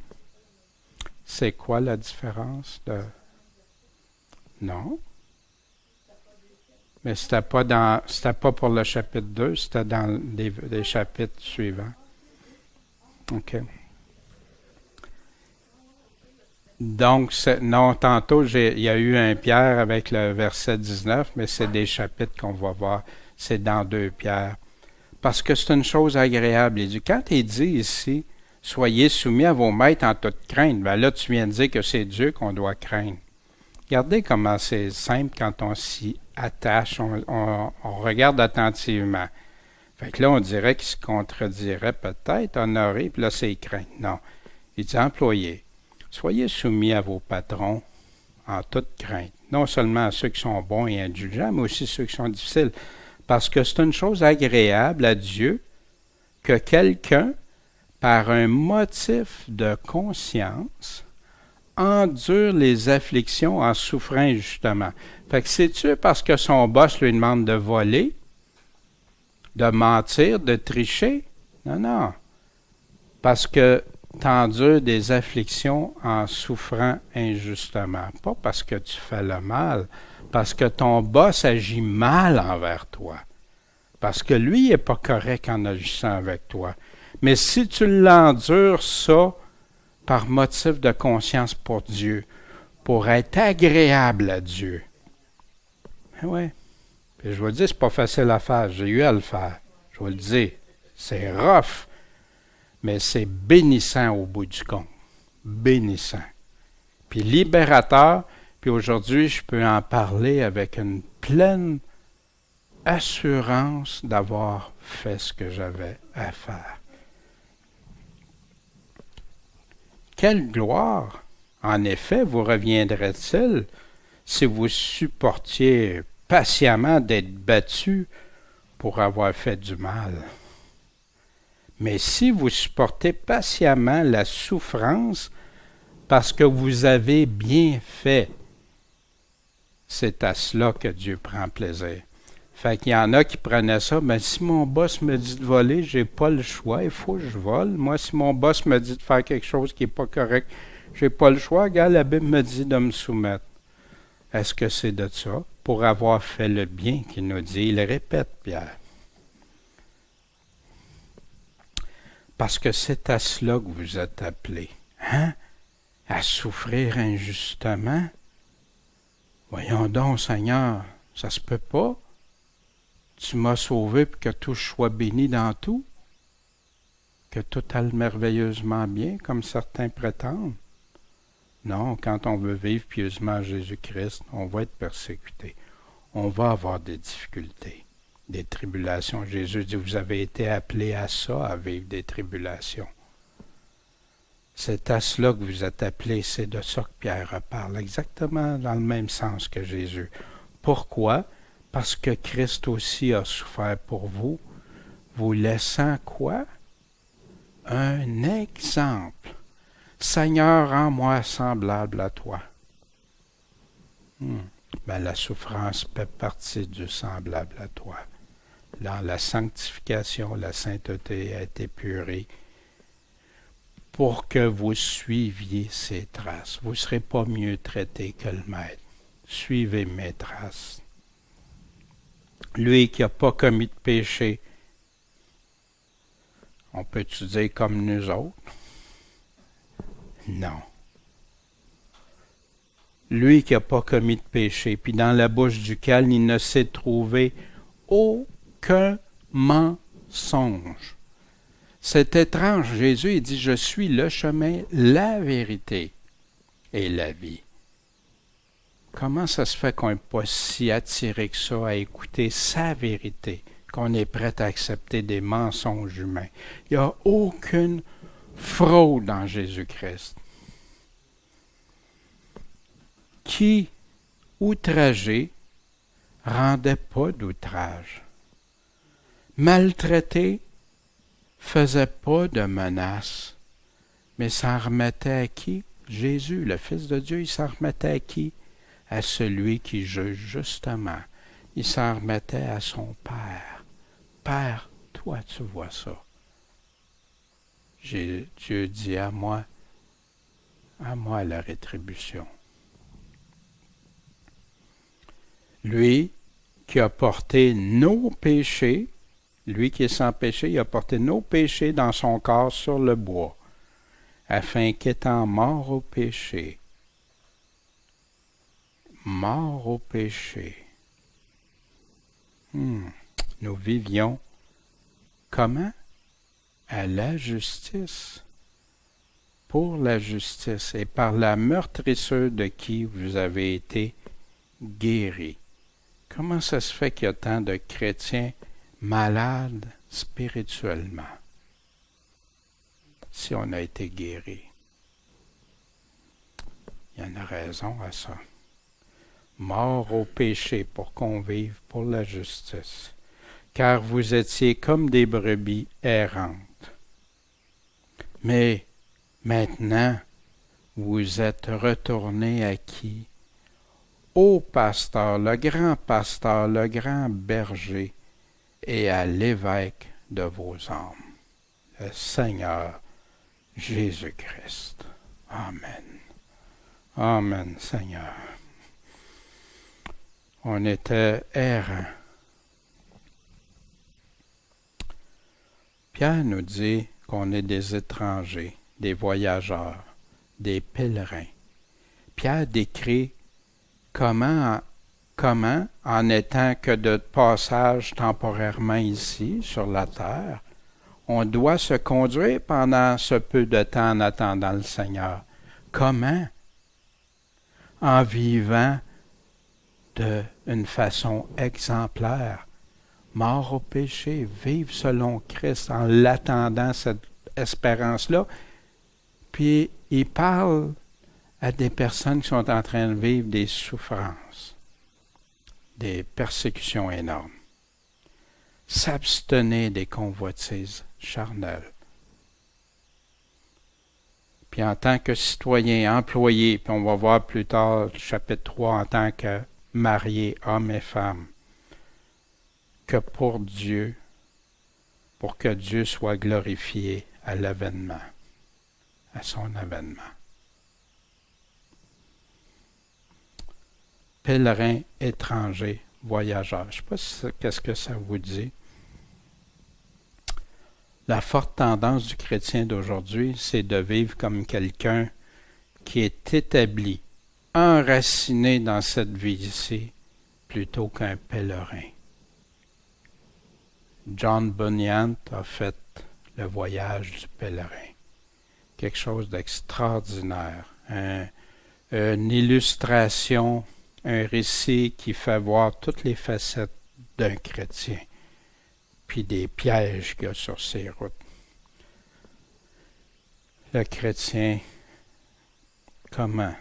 C'est quoi la différence de... Non. Mais c'était pas pour le chapitre 2, c'était dans les chapitres suivants. OK. Donc, non, tantôt, il y a eu un Pierre avec le verset 19, mais c'est des chapitres qu'on va voir. C'est dans 2 Pierre. Parce que c'est une chose agréable. Il dit, quand il dit ici, soyez soumis à vos maîtres en toute crainte, ben là, tu viens de dire que c'est Dieu qu'on doit craindre. Regardez comment c'est simple quand on s'y attache, on regarde attentivement. Fait que là, on dirait qu'il se contredirait peut-être, honorer, puis là, c'est crainte. Non. Il dit, employés, soyez soumis à vos patrons en toute crainte. Non seulement à ceux qui sont bons et indulgents, mais aussi ceux qui sont difficiles. Parce que c'est une chose agréable à Dieu que quelqu'un, par un motif de conscience, endure les afflictions en souffrant injustement. Fait que c'est-tu parce que son boss lui demande de voler, de mentir, de tricher? Non, non. Parce que tu endures des afflictions en souffrant injustement. Pas parce que tu fais le mal, parce que ton boss agit mal envers toi. Parce que lui, il n'est pas correct en agissant avec toi. Mais si tu l'endures, ça, par motif de conscience pour Dieu, pour être agréable à Dieu. Oui. Puis je vous le dis, c'est pas facile à faire. J'ai eu à le faire. Je vous le dis. C'est rough, mais c'est bénissant au bout du compte. Bénissant. Puis libérateur, puis aujourd'hui, je peux en parler avec une pleine assurance d'avoir fait ce que j'avais à faire. Quelle gloire, en effet, vous reviendrait-il si vous supportiez patiemment d'être battu pour avoir fait du mal? Mais si vous supportez patiemment la souffrance parce que vous avez bien fait, c'est à cela que Dieu prend plaisir. Fait qu'il y en a qui prenaient ça, mais si mon boss me dit de voler, j'ai pas le choix, il faut que je vole. Moi, si mon boss me dit de faire quelque chose qui n'est pas correct, j'ai pas le choix. Regarde, la Bible me dit de me soumettre. Est-ce que c'est de ça? Pour avoir fait le bien qu'il nous dit. Il répète, Pierre. Parce que c'est à cela que vous êtes appelés. Hein? À souffrir injustement? Voyons donc, Seigneur, ça se peut pas. Tu m'as sauvé pour que tout soit béni dans tout, que tout aille merveilleusement bien, comme certains prétendent. Non, quand on veut vivre pieusement Jésus-Christ, on va être persécuté. On va avoir des difficultés, des tribulations. Jésus dit, vous avez été appelés à ça, à vivre des tribulations. C'est à cela que vous êtes appelés, c'est de ça que Pierre parle, exactement dans le même sens que Jésus. Pourquoi? Parce que Christ aussi a souffert pour vous, vous laissant quoi? Un exemple. Seigneur, rends-moi semblable à toi. La souffrance fait partie du semblable à toi. Dans la sanctification, la sainteté a été purée pour que vous suiviez ses traces. Vous ne serez pas mieux traité que le Maître. Suivez mes traces. Lui qui n'a pas commis de péché, on peut-tu dire comme nous autres? Non. Lui qui n'a pas commis de péché, puis dans la bouche duquel il ne s'est trouvé aucun mensonge. C'est étrange, Jésus, il dit, je suis le chemin, la vérité et la vie. Comment ça se fait qu'on n'est pas si attiré que ça à écouter sa vérité, qu'on est prêt à accepter des mensonges humains? Il n'y a aucune fraude en Jésus-Christ. Qui, outragé, rendait pas d'outrage. Maltraité, faisait pas de menaces, mais s'en remettait à qui? Jésus, le Fils de Dieu, il s'en remettait à qui? À celui qui juge justement. Il s'en remettait à son Père. Père, toi tu vois ça. Dieu dit à moi la rétribution. Lui qui a porté nos péchés, lui qui est sans péché, il a porté nos péchés dans son corps sur le bois, afin qu'étant mort au péché, nous vivions comment? À la justice, pour la justice, et par la meurtrissure de qui vous avez été guéris. Comment ça se fait qu'il y a tant de chrétiens malades spirituellement, si on a été guéris? Il y a une raison à ça. Mort au péché pour qu'on vive pour la justice, car vous étiez comme des brebis errantes. Mais maintenant, vous êtes retournés à qui? Au pasteur, le grand berger, et à l'évêque de vos âmes, le Seigneur Jésus-Christ. Amen. Amen, Seigneur. On était errants. Pierre nous dit qu'on est des étrangers, des voyageurs, des pèlerins. Pierre décrit comment, en étant que de passage temporairement ici, sur la terre, on doit se conduire pendant ce peu de temps en attendant le Seigneur. Comment? En vivant d'une façon exemplaire, mort au péché, vivre selon Christ en l'attendant, cette espérance-là. Puis il parle à des personnes qui sont en train de vivre des souffrances, des persécutions énormes. S'abstenir des convoitises charnelles. Puis en tant que citoyen, employé, puis on va voir plus tard, chapitre 3, en tant que marié, homme et femme, que pour Dieu, pour que Dieu soit glorifié à l'avènement, à son avènement. Pèlerin, étranger, voyageur. Je ne sais pas qu'est-ce que ça vous dit. La forte tendance du chrétien d'aujourd'hui, c'est de vivre comme quelqu'un qui est établi, enraciné dans cette vie-ci, plutôt qu'un pèlerin. John Bunyan a fait le voyage du pèlerin. Quelque chose d'extraordinaire. Une illustration, un récit qui fait voir toutes les facettes d'un chrétien, puis des pièges qu'il y a sur ses routes. Le chrétien, comment?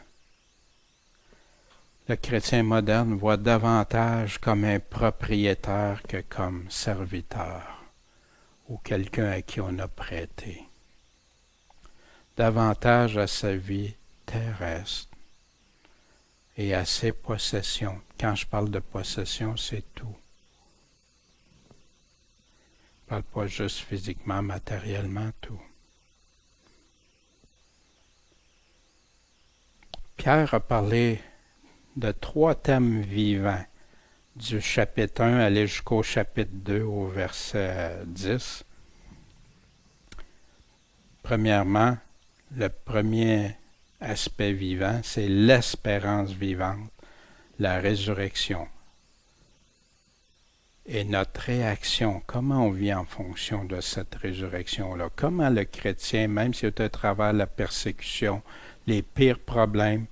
Le chrétien moderne voit davantage comme un propriétaire que comme serviteur, ou quelqu'un à qui on a prêté. Davantage à sa vie terrestre et à ses possessions. Quand je parle de possessions, c'est tout. Je ne parle pas juste physiquement, matériellement, tout. Pierre a parlé de 3 thèmes vivants, du chapitre 1 aller jusqu'au chapitre 2 au verset 10. Premièrement, le premier aspect vivant, c'est l'espérance vivante, la résurrection. Et notre réaction, comment on vit en fonction de cette résurrection-là? Comment le chrétien, même s'il est à travers la persécution, les pires problèmes,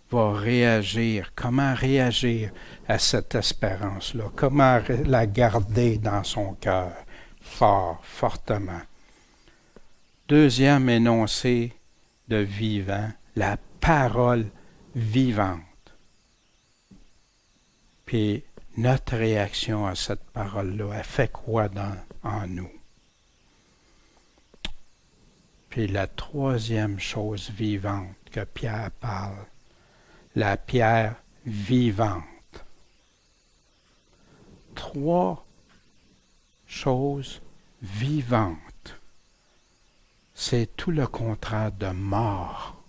va réagir? Comment réagir à cette espérance-là? Comment la garder dans son cœur, fortement? Deuxième énoncé de vivant, la parole vivante. Puis notre réaction à cette parole-là, elle fait quoi en nous? Puis la troisième chose vivante que Pierre parle, la pierre vivante. 3 choses vivantes. C'est tout le contraire de mort.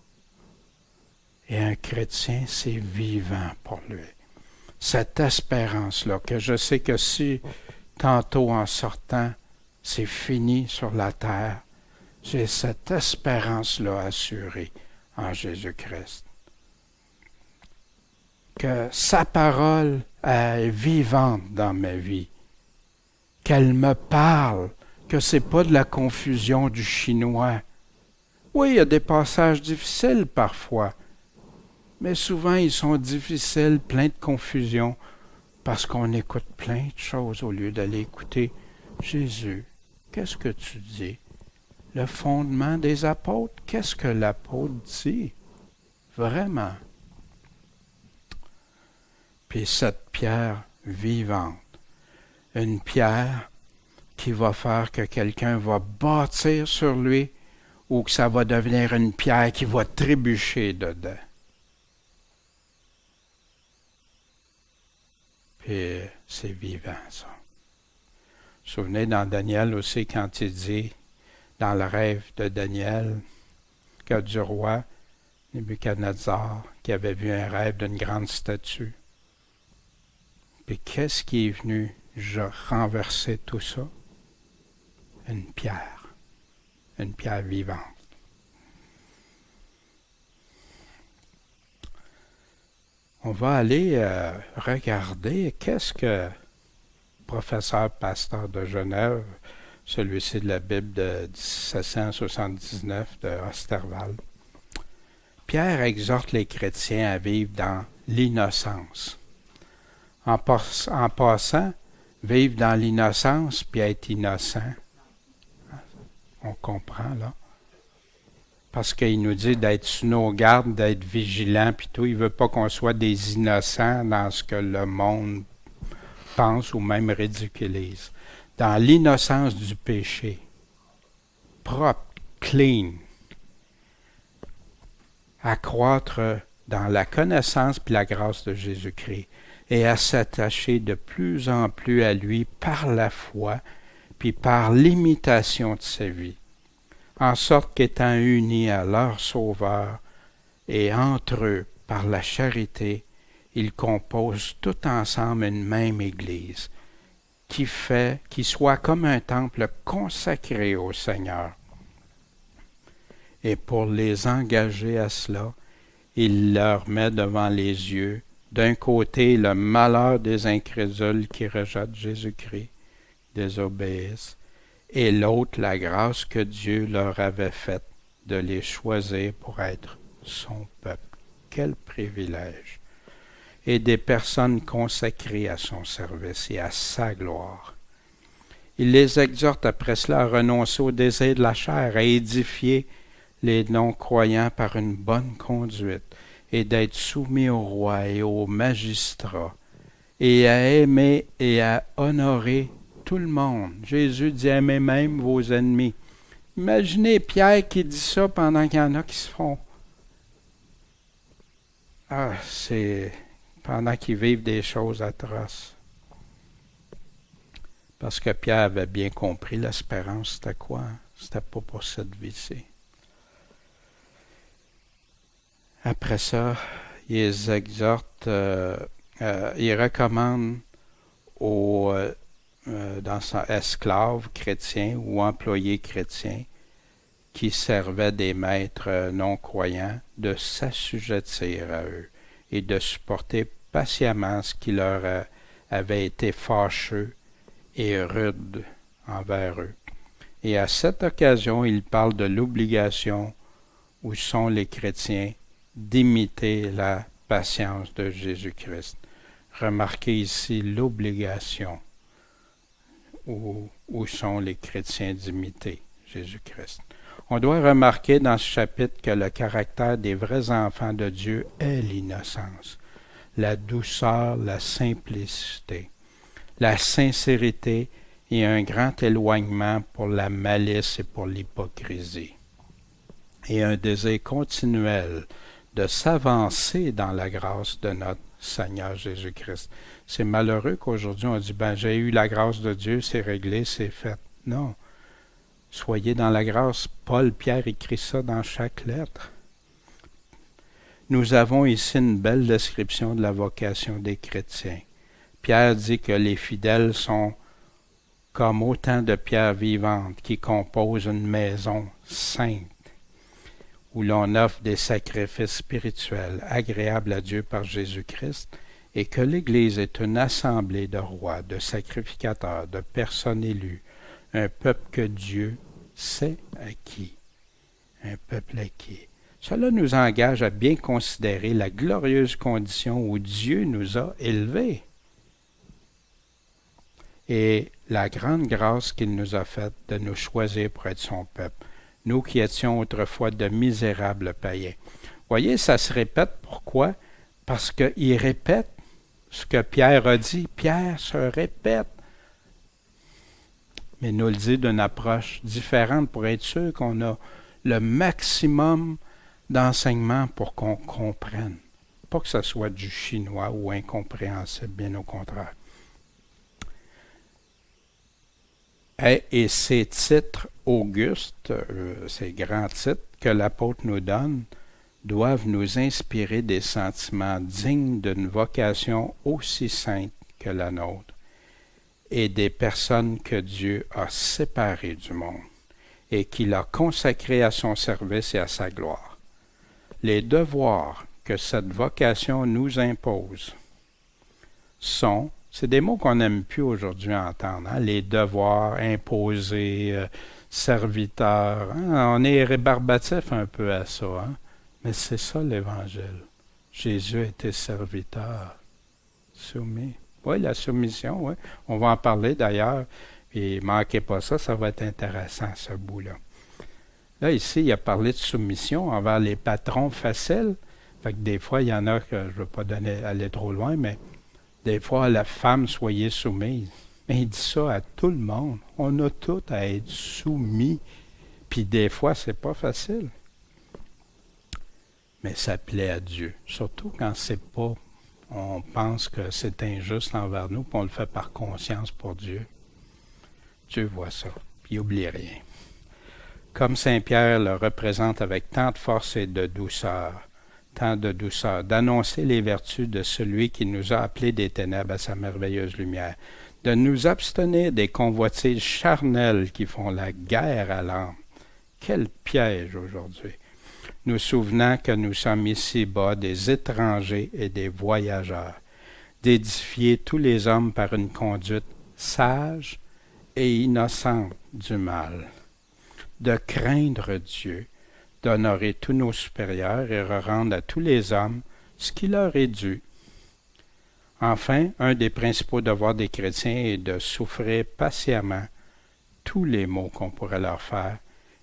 Et un chrétien, c'est vivant pour lui. Cette espérance-là, que je sais que si tantôt en sortant, c'est fini sur la terre, j'ai cette espérance-là assurée en Jésus-Christ. Que sa parole est vivante dans ma vie, qu'elle me parle, que ce n'est pas de la confusion du chinois. Oui, il y a des passages difficiles parfois, mais souvent ils sont difficiles, pleins de confusion, parce qu'on écoute plein de choses au lieu d'aller écouter Jésus. Qu'est-ce que tu dis? Le fondement des apôtres, qu'est-ce que l'apôtre dit? Vraiment. Puis cette pierre vivante, une pierre qui va faire que quelqu'un va bâtir sur lui ou que ça va devenir une pierre qui va trébucher dedans. Puis c'est vivant, ça. Vous vous souvenez dans Daniel aussi, quand il dit, dans le rêve de Daniel, que du roi Nebuchadnezzar, qui avait vu un rêve d'une grande statue. Puis qu'est-ce qui est venu renverser tout ça? Une pierre vivante. On va aller regarder qu'est-ce que le professeur pasteur de Genève, celui-ci de la Bible de 1779 de Osterwald. Pierre exhorte les chrétiens à vivre dans l'innocence. En passant, vivre dans l'innocence puis être innocent, on comprend là. Parce qu'il nous dit d'être sous nos gardes, d'être vigilants, puis tout. Il ne veut pas qu'on soit des innocents dans ce que le monde pense ou même ridiculise. Dans l'innocence du péché, propre, clean, à croître dans la connaissance puis la grâce de Jésus-Christ et à s'attacher de plus en plus à lui par la foi puis par l'imitation de sa vie, en sorte qu'étant unis à leur Sauveur et entre eux par la charité, ils composent tout ensemble une même Église qui soit comme un temple consacré au Seigneur. Et pour les engager à cela, il leur met devant les yeux, d'un côté, le malheur des incrédules qui rejettent Jésus-Christ, désobéissent, et l'autre, la grâce que Dieu leur avait faite de les choisir pour être son peuple. Quel privilège! Et des personnes consacrées à son service et à sa gloire. Il les exhorte après cela à renoncer au désir de la chair, à édifier les non-croyants par une bonne conduite, et d'être soumis au roi et aux magistrats, et à aimer et à honorer tout le monde. Jésus dit « Aimez même vos ennemis ». Imaginez Pierre qui dit ça pendant qu'il y en a qui se font. C'est pendant qu'ils vivent des choses atroces. Parce que Pierre avait bien compris l'espérance, c'était quoi? Hein? C'était pas pour cette vie-ci. Après ça, il les exhorte, il recommande aux esclaves chrétiens ou employés chrétiens qui servaient des maîtres non-croyants de s'assujettir à eux et de supporter patiemment ce qui leur avait été fâcheux et rude envers eux. Et à cette occasion, il parle de l'obligation où sont les chrétiens d'imiter la patience de Jésus-Christ. Remarquez ici l'obligation où sont les chrétiens d'imiter Jésus-Christ. On doit remarquer dans ce chapitre que le caractère des vrais enfants de Dieu est l'innocence, la douceur, la simplicité, la sincérité et un grand éloignement pour la malice et pour l'hypocrisie, et un désir continuel de s'avancer dans la grâce de notre Seigneur Jésus-Christ. C'est malheureux qu'aujourd'hui on dit « j'ai eu la grâce de Dieu, c'est réglé, c'est fait ». Non. Soyez dans la grâce. Paul, Pierre écrit ça dans chaque lettre. Nous avons ici une belle description de la vocation des chrétiens. Pierre dit que les fidèles sont comme autant de pierres vivantes qui composent une maison sainte, où l'on offre des sacrifices spirituels agréables à Dieu par Jésus-Christ, et que l'Église est une assemblée de rois, de sacrificateurs, de personnes élues, un peuple que Dieu s'est acquis, un peuple acquis. Cela nous engage à bien considérer la glorieuse condition où Dieu nous a élevés et la grande grâce qu'il nous a faite de nous choisir pour être son peuple, nous qui étions autrefois de misérables païens. Voyez, ça se répète. Pourquoi? Parce qu'il répète ce que Pierre a dit. Pierre se répète, mais nous le dit d'une approche différente pour être sûr qu'on a le maximum d'enseignement pour qu'on comprenne. Pas que ce soit du chinois ou incompréhensible, bien au contraire. Et ces titres augustes, ces grands titres que l'apôtre nous donne, doivent nous inspirer des sentiments dignes d'une vocation aussi sainte que la nôtre et des personnes que Dieu a séparées du monde et qu'il a consacrées à son service et à sa gloire. Les devoirs que cette vocation nous impose sont, c'est des mots qu'on n'aime plus aujourd'hui entendre, hein? Les devoirs imposés, serviteurs, hein? On est rébarbatif un peu à ça, hein? Mais c'est ça l'Évangile. Jésus était serviteur, soumis. Oui, la soumission, oui. On va en parler d'ailleurs. Et manquez pas ça, ça va être intéressant, ce bout-là. Là, ici, il a parlé de soumission envers les patrons faciles. Fait que des fois, il y en a que je ne veux pas aller trop loin, mais des fois, la femme, soyez soumise. Mais il dit ça à tout le monde. On a tout à être soumis. Puis des fois, c'est pas facile. Mais ça plaît à Dieu. Surtout quand c'est pas, on pense que c'est injuste envers nous, puis on le fait par conscience pour Dieu. Dieu voit ça, puis il n'oublie rien. Comme Saint Pierre le représente avec tant de force et de douceur, d'annoncer les vertus de celui qui nous a appelés des ténèbres à sa merveilleuse lumière, de nous abstenir des convoitises charnelles qui font la guerre à l'âme. Quel piège aujourd'hui! Nous souvenant que nous sommes ici-bas des étrangers et des voyageurs, d'édifier tous les hommes par une conduite sage et innocente du mal, de craindre Dieu, d'honorer tous nos supérieurs et de rendre à tous les hommes ce qui leur est dû. Enfin, un des principaux devoirs des chrétiens est de souffrir patiemment tous les maux qu'on pourrait leur faire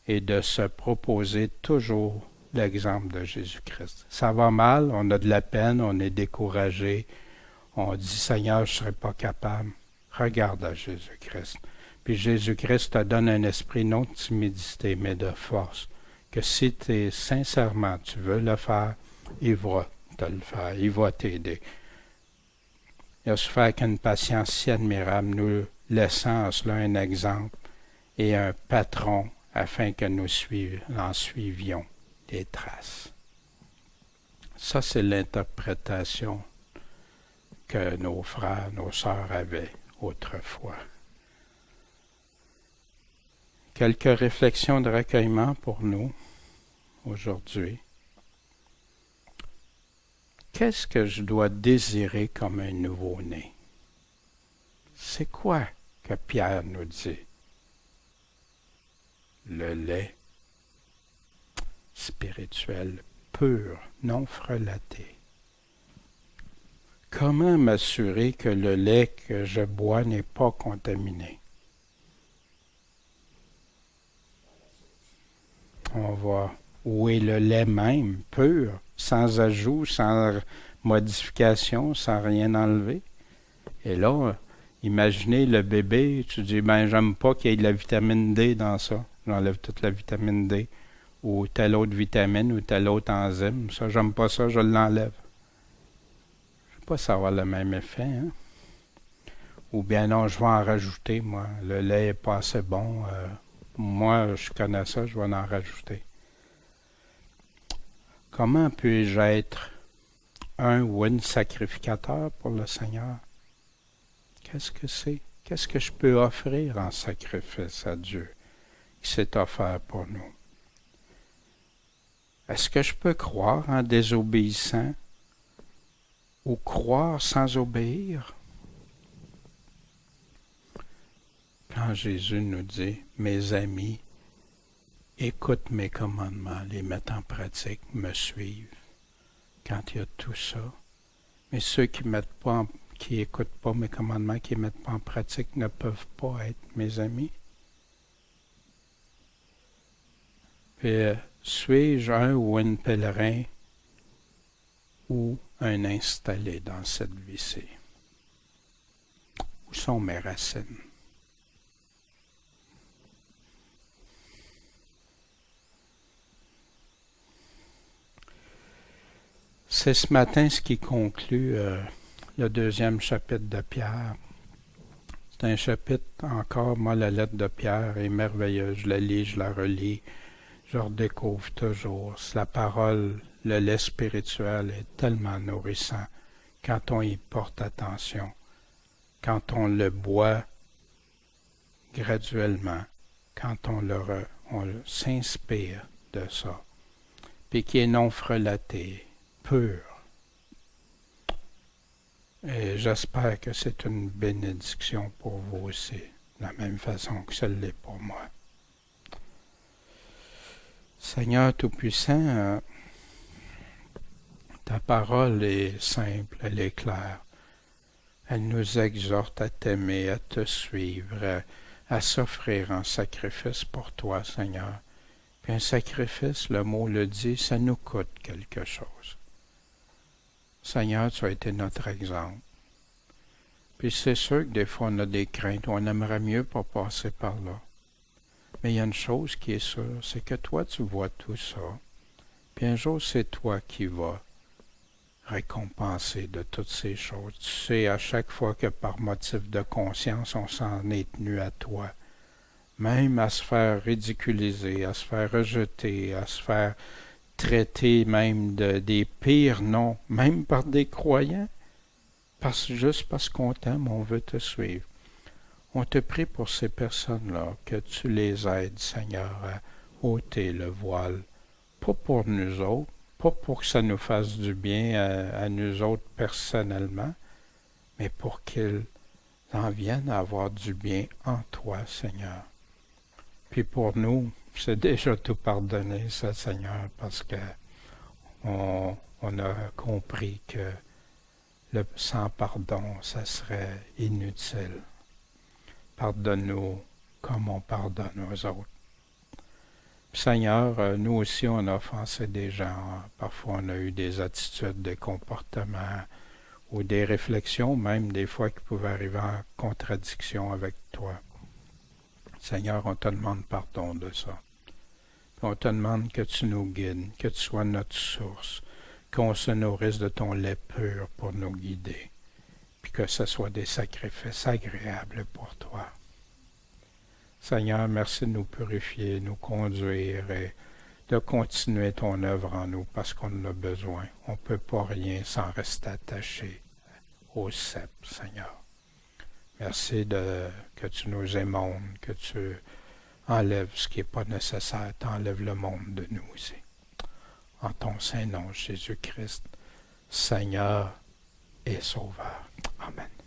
et de se proposer toujours l'exemple de Jésus-Christ. Ça va mal, on a de la peine, on est découragé, on dit « Seigneur, je ne serai pas capable ». Regarde à Jésus-Christ. Puis Jésus-Christ te donne un esprit non de timidité, mais de force, que si sincèrement tu veux le faire, il va te le faire, il va t'aider. Il a souffert avec une patience si admirable, nous laissant en cela un exemple et un patron afin que nous en suivions les traces. Ça, c'est l'interprétation que nos frères, nos sœurs avaient autrefois. Quelques réflexions de recueillement pour nous aujourd'hui. Qu'est-ce que je dois désirer comme un nouveau-né? C'est quoi que Pierre nous dit? Le lait spirituel, pur, non frelaté. Comment m'assurer que le lait que je bois n'est pas contaminé? On va où est le lait même, pur, sans ajout, sans modification, sans rien enlever. Et là, imaginez le bébé, tu dis, ben j'aime pas qu'il y ait de la vitamine D dans ça. J'enlève toute la vitamine D, ou telle autre vitamine, ou telle autre enzyme. Ça, j'aime pas ça, je l'enlève. Je ne sais pas si ça va avoir le même effet, hein? Ou bien non, je vais en rajouter, moi. Le lait n'est pas assez bon. Moi, je connais ça, je vais en rajouter. Comment puis-je être un ou une sacrificateur pour le Seigneur? Qu'est-ce que c'est? Qu'est-ce que je peux offrir en sacrifice à Dieu qui s'est offert pour nous? Est-ce que je peux croire en désobéissant ou croire sans obéir? Quand Jésus nous dit, mes amis, écoutent mes commandements, les mettent en pratique, me suivent. Quand il y a tout ça, mais ceux qui n'écoutent pas mes commandements, qui ne mettent pas en pratique, ne peuvent pas être mes amis. Puis, suis-je un ou une pèlerin ou un installé dans cette vie-ci? Où sont mes racines? C'est ce matin ce qui conclut le deuxième chapitre de Pierre. C'est un chapitre, encore, moi, la lettre de Pierre est merveilleuse. Je la lis, je la relis, je redécouvre toujours. La parole, le lait spirituel est tellement nourrissant quand on y porte attention, quand on le boit graduellement, quand on s'inspire de ça, puis qui est non frelaté, pur. Et j'espère que c'est une bénédiction pour vous aussi, de la même façon que ça l'est pour moi. Seigneur Tout-Puissant, ta parole est simple, elle est claire. Elle nous exhorte à t'aimer, à te suivre, à s'offrir en sacrifice pour toi, Seigneur. Puis un sacrifice, le mot le dit, ça nous coûte quelque chose. Seigneur, tu as été notre exemple. Puis c'est sûr que des fois on a des craintes, on aimerait mieux pas passer par là. Mais il y a une chose qui est sûre, c'est que toi tu vois tout ça. Puis un jour c'est toi qui vas récompenser de toutes ces choses. Tu sais, à chaque fois que par motif de conscience on s'en est tenu à toi, même à se faire ridiculiser, à se faire rejeter, à se faire traiter même des pires noms, même par des croyants, juste parce qu'on t'aime, on veut te suivre. On te prie pour ces personnes-là, que tu les aides, Seigneur, à ôter le voile, pas pour nous autres, pas pour que ça nous fasse du bien à nous autres personnellement, mais pour qu'ils en viennent à avoir du bien en toi, Seigneur. Puis pour nous, c'est déjà tout pardonné, ça, Seigneur, parce que on a compris que le sans pardon, ça serait inutile. Pardonne-nous comme on pardonne aux autres. Seigneur, nous aussi, on a offensé des gens. Parfois, on a eu des attitudes, des comportements ou des réflexions, même des fois qui pouvaient arriver en contradiction avec toi. Seigneur, on te demande pardon de ça. Puis on te demande que tu nous guides, que tu sois notre source, qu'on se nourrisse de ton lait pur pour nous guider, puis que ce soit des sacrifices agréables pour toi. Seigneur, merci de nous purifier, nous conduire et de continuer ton œuvre en nous parce qu'on en a besoin. On ne peut pas rien sans rester attaché au cep, Seigneur. Merci que tu nous émondes, que tu enlèves ce qui n'est pas nécessaire, tu enlèves le monde de nous aussi. En ton saint nom, Jésus-Christ, Seigneur et Sauveur. Amen.